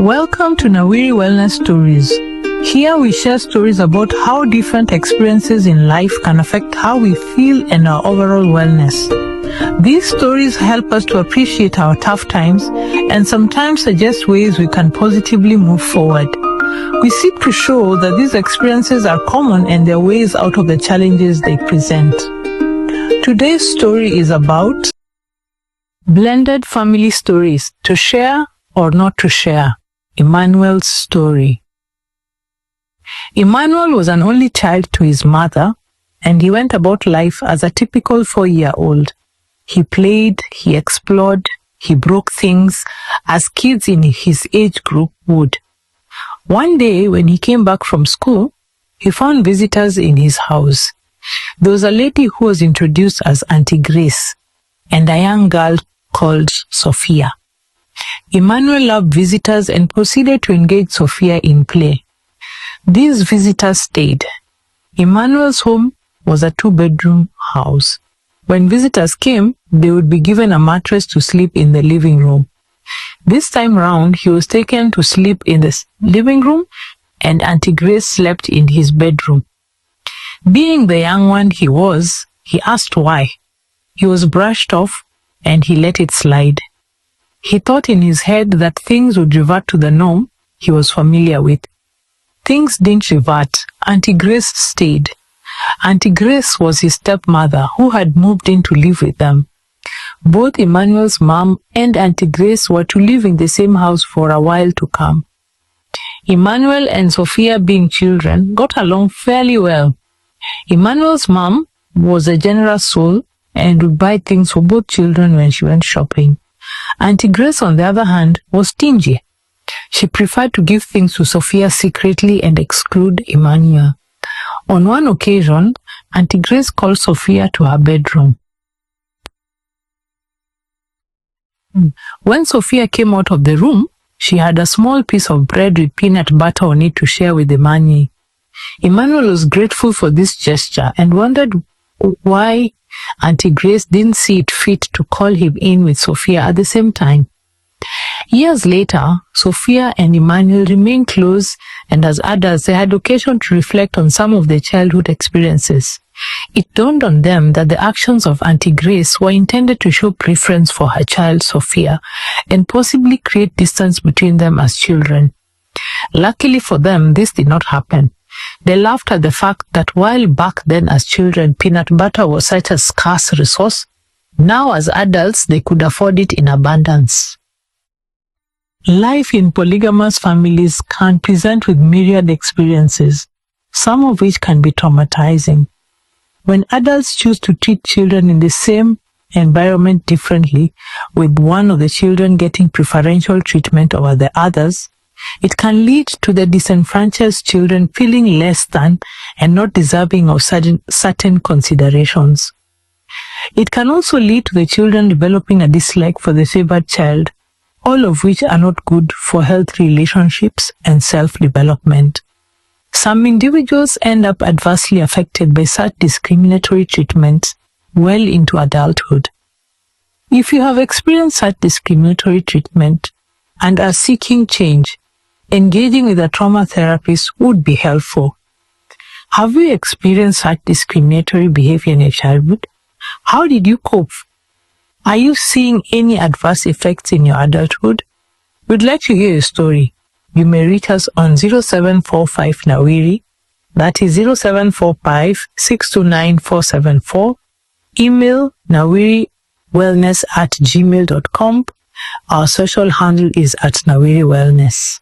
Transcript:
Welcome to Nawiri Wellness Stories. Here we share stories about how different experiences in life can affect how we feel and our overall wellness. These stories help us to appreciate our tough times and sometimes suggest ways we can positively move forward. We seek to show that these experiences are common and there are ways out of the challenges they present. Today's story is about blended family stories, to share or not to share. Emmanuel's story. Emmanuel was an only child to his mother, and he went about life as a typical 4-year-old. He played, he explored, he broke things, as kids in his age group would. One day, when he came back from school, he found visitors in his house. There was a lady who was introduced as Auntie Grace, and a young girl called Sophia. Emmanuel loved visitors and proceeded to engage Sophia in play. These visitors stayed. Emmanuel's home was a 2-bedroom house. When visitors came, they would be given a mattress to sleep in the living room. This time round, he was taken to sleep in the living room, and Auntie Grace slept in his bedroom. Being the young one he was, he asked why. He was brushed off, and he let it slide. He thought in his head that things would revert to the norm he was familiar with. Things didn't revert. Auntie Grace stayed. Auntie Grace was his stepmother who had moved in to live with them. Both Emmanuel's mom and Auntie Grace were to live in the same house for a while to come. Emmanuel and Sophia, being children, got along fairly well. Emmanuel's mom was a generous soul and would buy things for both children when she went shopping. Auntie Grace, on the other hand, was stingy. She preferred to give things to Sophia secretly and exclude Emmanuel. On one occasion, Auntie Grace called Sophia to her bedroom. When Sophia came out of the room, she had a small piece of bread with peanut butter on it to share with Emmanuel. Emmanuel was grateful for this gesture and wondered why Auntie Grace didn't see it fit to call him in with Sophia at the same time. Years later, Sophia and Emmanuel remained close, and as adults, they had occasion to reflect on some of their childhood experiences. It dawned on them that the actions of Auntie Grace were intended to show preference for her child, Sophia, and possibly create distance between them as children. Luckily for them, this did not happen. They laughed at the fact that while back then as children peanut butter was such a scarce resource, now as adults they could afford it in abundance. Life in polygamous families can present with myriad experiences, some of which can be traumatizing. When adults choose to treat children in the same environment differently, with one of the children getting preferential treatment over the others, it can lead to the disenfranchised children feeling less than and not deserving of certain considerations. It can also lead to the children developing a dislike for the favored child, all of which are not good for healthy relationships and self-development. Some individuals end up adversely affected by such discriminatory treatment well into adulthood. If you have experienced such discriminatory treatment and are seeking change, engaging with a trauma therapist would be helpful. Have you experienced such discriminatory behavior in your childhood? How did you cope? Are you seeing any adverse effects in your adulthood? We'd like to hear your story. You may reach us on 0745 Nawiri, that is 0745 629 474, email nawiriwellness@gmail.com. Our social handle is @Nawiri Wellness.